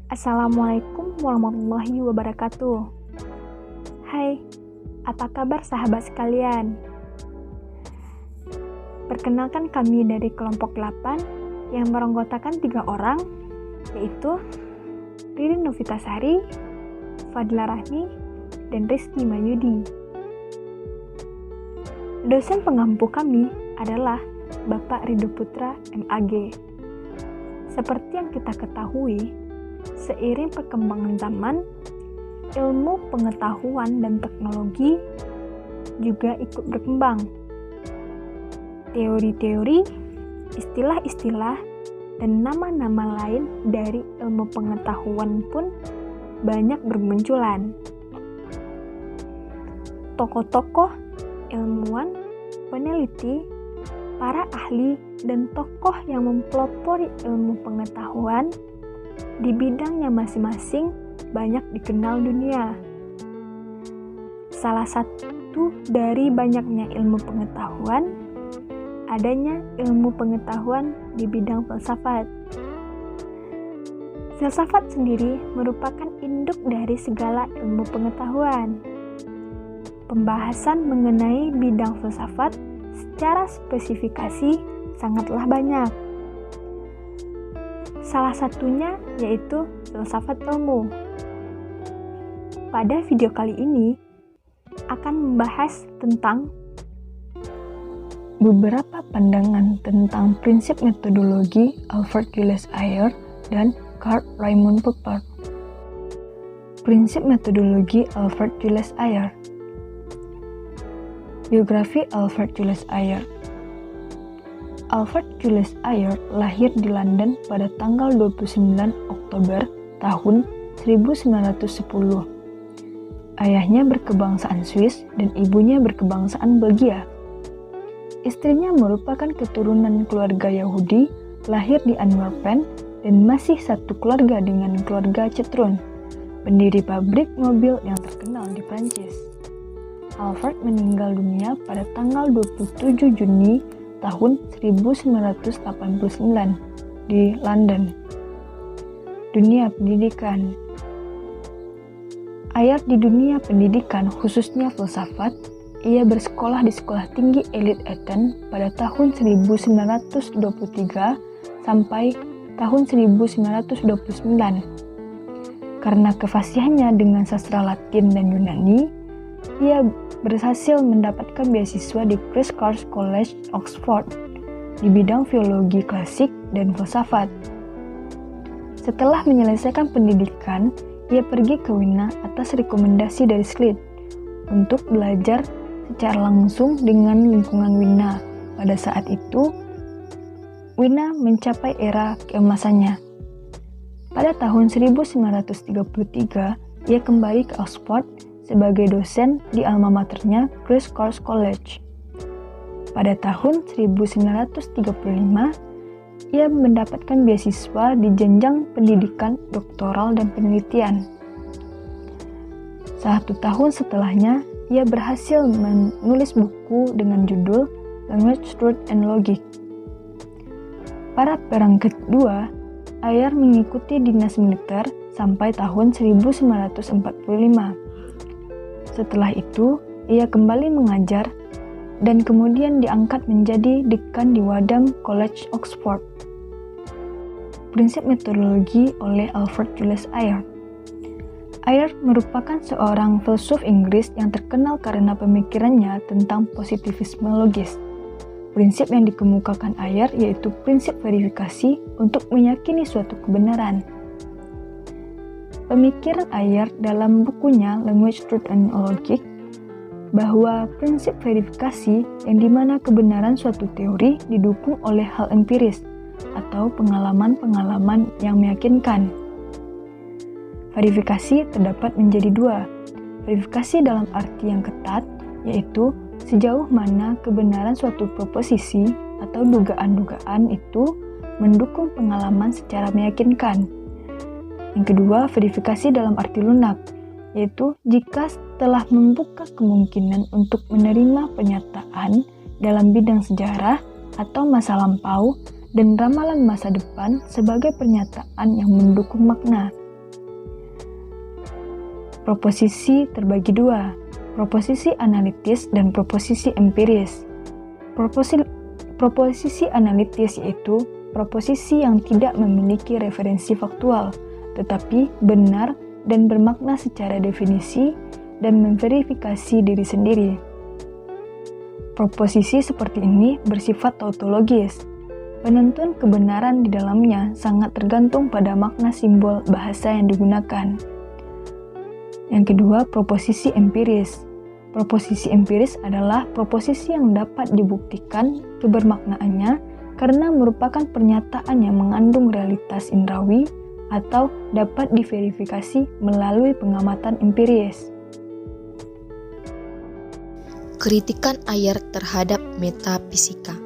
Assalamualaikum warahmatullahi wabarakatuh. Hai, apa kabar sahabat sekalian? Perkenalkan kami dari kelompok 8 yang beranggotakan 3 orang, yaitu Ririn Novitasari, Fadla Rahmi, dan Rizky Mayudi. Dosen pengampu kami adalah Bapak Ridho Putra MAG. Seperti yang kita ketahui, seiring perkembangan zaman, ilmu pengetahuan dan teknologi juga ikut berkembang. Teori-teori, istilah-istilah, dan nama-nama lain dari ilmu pengetahuan pun banyak bermunculan. Tokoh-tokoh, ilmuwan, peneliti, para ahli, dan tokoh yang mempelopori ilmu pengetahuan di bidangnya masing-masing banyak dikenal dunia. Salah satu dari banyaknya ilmu pengetahuan, adanya ilmu pengetahuan di bidang filsafat. Filsafat sendiri merupakan induk dari segala ilmu pengetahuan. Pembahasan mengenai bidang filsafat secara spesifikasi sangatlah banyak. Salah satunya yaitu filsafat ilmu. Pada video kali ini akan membahas tentang beberapa pandangan tentang prinsip metodologi Alfred Julius Ayer dan Karl Raimund Popper. Prinsip metodologi Alfred Julius Ayer. Biografi Alfred Julius Ayer. Alfred Julius Ayer lahir di London pada tanggal 29 Oktober tahun 1910. Ayahnya berkebangsaan Swiss dan ibunya berkebangsaan Belgia. Istrinya merupakan keturunan keluarga Yahudi, lahir di Antwerpen dan masih satu keluarga dengan keluarga Citroen, pendiri pabrik mobil yang terkenal di Prancis. Alfred meninggal dunia pada tanggal 27 Juni tahun 1989 di London. Dunia pendidikan. Ayer di dunia pendidikan, khususnya filsafat, ia bersekolah di sekolah tinggi elit Eton pada tahun 1923 sampai tahun 1929. Karena kefasihannya dengan sastra Latin dan Yunani, ia berhasil mendapatkan beasiswa di Christ Church College, Oxford, di bidang filologi klasik dan filsafat. Setelah menyelesaikan pendidikan, ia pergi ke Wina atas rekomendasi dari Schlitt untuk belajar secara langsung dengan lingkungan Wina. Pada saat itu, Wina mencapai era keemasannya. Pada tahun 1933, ia kembali ke Oxford sebagai dosen di alma maternya Christ Church College. Pada tahun 1935, ia mendapatkan beasiswa di jenjang pendidikan doktoral dan penelitian. 1 tahun setelahnya, ia berhasil menulis buku dengan judul Language, Truth, and Logic. Pada perang kedua, Ayer mengikuti dinas militer sampai tahun 1945. Setelah itu, ia kembali mengajar dan kemudian diangkat menjadi dekan di Wadham College, Oxford. Prinsip metodologi oleh Alfred Julius Ayer. Ayer merupakan seorang filsuf Inggris yang terkenal karena pemikirannya tentang positivisme logis. Prinsip yang dikemukakan Ayer yaitu prinsip verifikasi untuk meyakini suatu kebenaran. Pemikiran Ayer dalam bukunya Language, Truth, and Logic bahwa prinsip verifikasi yang dimana kebenaran suatu teori didukung oleh hal empiris atau pengalaman-pengalaman yang meyakinkan. Verifikasi terdapat menjadi 2. Verifikasi dalam arti yang ketat, yaitu sejauh mana kebenaran suatu proposisi atau dugaan-dugaan itu mendukung pengalaman secara meyakinkan. Yang kedua, verifikasi dalam arti lunak, yaitu jika telah membuka kemungkinan untuk menerima penyataan dalam bidang sejarah atau masa lampau dan ramalan masa depan sebagai pernyataan yang mendukung makna. proposisi terbagi dua, proposisi analitis dan proposisi empiris. Proposisi analitis yaitu proposisi yang tidak memiliki referensi faktual, tetapi benar dan bermakna secara definisi dan memverifikasi diri sendiri. Proposisi seperti ini bersifat tautologis. Penentuan kebenaran di dalamnya sangat tergantung pada makna simbol bahasa yang digunakan. Yang kedua, proposisi empiris. Proposisi empiris adalah proposisi yang dapat dibuktikan kebermaknaannya karena merupakan pernyataan yang mengandung realitas indrawi atau dapat diverifikasi melalui pengamatan empiris. Kritikan Ayer terhadap metafisika.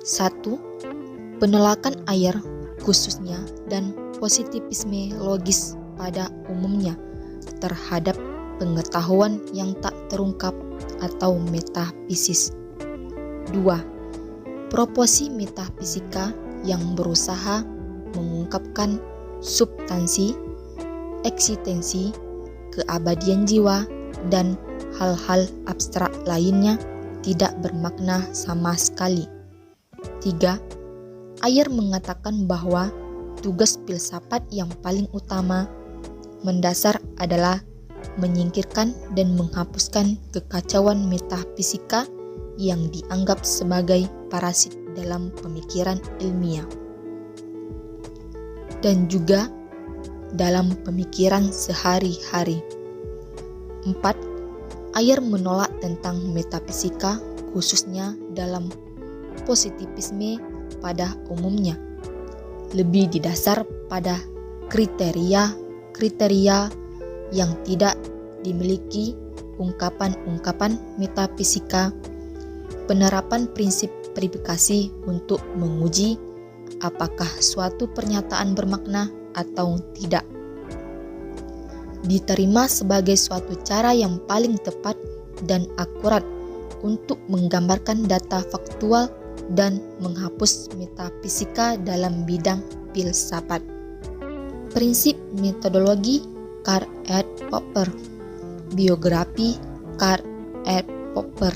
1. Penolakan Ayer khususnya dan positivisme logis pada umumnya terhadap pengetahuan yang tak terungkap atau metafisis. 2. Proposi metafisika yang berusaha mengungkapkan substansi, eksistensi, keabadian jiwa, dan hal-hal abstrak lainnya tidak bermakna sama sekali. 3. Ayer mengatakan bahwa tugas filsafat yang paling utama mendasar adalah menyingkirkan dan menghapuskan kekacauan metafisika yang dianggap sebagai parasit dalam pemikiran ilmiah dan juga dalam pemikiran sehari-hari. 4. Ayer menolak tentang metafisika khususnya dalam positivisme pada umumnya, lebih didasar pada kriteria-kriteria yang tidak dimiliki ungkapan-ungkapan metafisika, penerapan prinsip verifikasi untuk menguji apakah suatu pernyataan bermakna atau tidak, diterima sebagai suatu cara yang paling tepat dan akurat untuk menggambarkan data faktual dan menghapus metafisika dalam bidang filsafat. Prinsip metodologi Karl Ed Popper. Biografi Karl Ed Popper.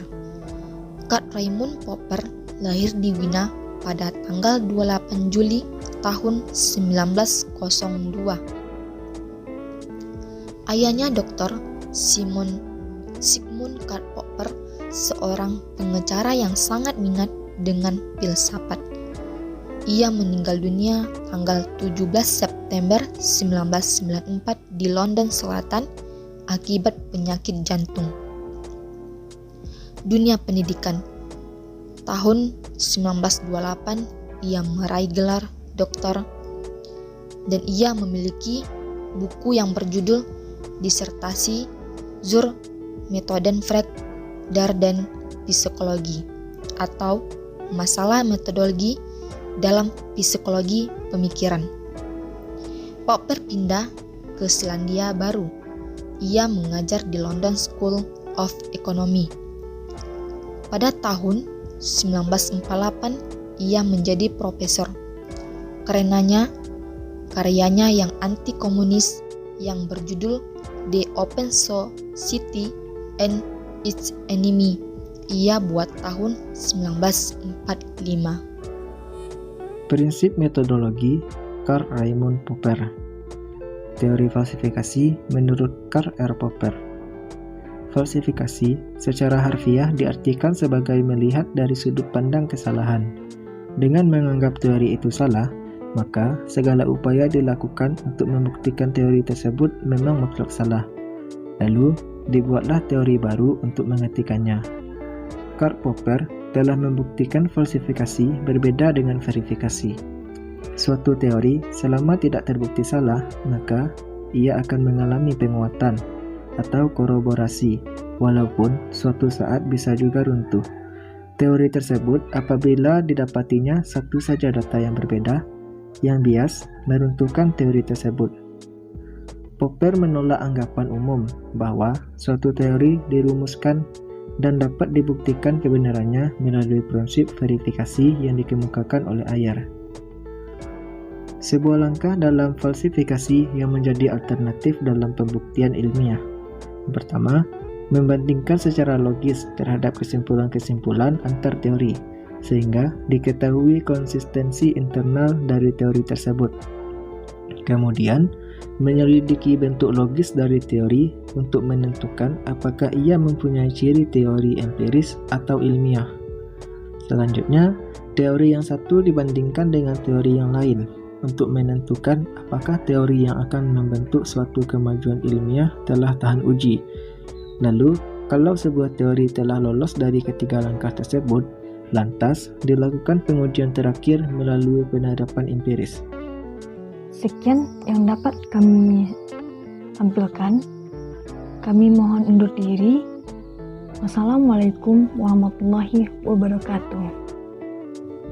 Karl Raimund Popper lahir di Wina pada tanggal 28 Juli tahun 1902. Ayahnya Dr. Sigmund Karl Popper, seorang pengacara yang sangat minat dengan filsafat. Ia meninggal dunia tanggal 17 September 1994 di London Selatan akibat penyakit jantung. Dunia pendidikan. Tahun 1928 ia meraih gelar doktor dan ia memiliki buku yang berjudul Disertasi zur Methodenfrage der den Psikologie atau Masalah Metodologi dalam Psikologi Pemikiran. Popper pindah ke Selandia Baru. Ia mengajar di London School of Economy. Pada tahun 1948 ia menjadi profesor. Karyanya yang anti-komunis yang berjudul The Open Society and Its Enemy ia buat tahun 1945. Prinsip metodologi Karl Raimund Popper. Teori falsifikasi menurut Karl R. Popper. Falsifikasi secara harfiah diartikan sebagai melihat dari sudut pandang kesalahan. Dengan menganggap teori itu salah, maka segala upaya dilakukan untuk membuktikan teori tersebut memang mutlak salah. Lalu, dibuatlah teori baru untuk menghentikannya. Karl Popper telah membuktikan falsifikasi berbeda dengan verifikasi. Suatu teori selama tidak terbukti salah, maka ia akan mengalami penguatan atau koroborasi, walaupun suatu saat bisa juga runtuh. Teori tersebut apabila didapatinya satu saja data yang berbeda, yang bias meruntuhkan teori tersebut. Popper menolak anggapan umum bahwa suatu teori dirumuskan dan dapat dibuktikan kebenarannya melalui prinsip verifikasi yang dikemukakan oleh Ayer. Sebuah langkah dalam falsifikasi yang menjadi alternatif dalam pembuktian ilmiah. Pertama, membandingkan secara logis terhadap kesimpulan-kesimpulan antar teori, sehingga diketahui konsistensi internal dari teori tersebut. Kemudian, menyelidiki bentuk logis dari teori untuk menentukan apakah ia mempunyai ciri teori empiris atau ilmiah. Selanjutnya, teori yang satu dibandingkan dengan teori yang lain untuk menentukan apakah teori yang akan membentuk suatu kemajuan ilmiah telah tahan uji. Lalu, kalau sebuah teori telah lolos dari ketiga langkah tersebut, lantas dilakukan pengujian terakhir melalui penerapan empiris. Sekian yang dapat kami tampilkan. Kami mohon undur diri. Wassalamualaikum warahmatullahi wabarakatuh.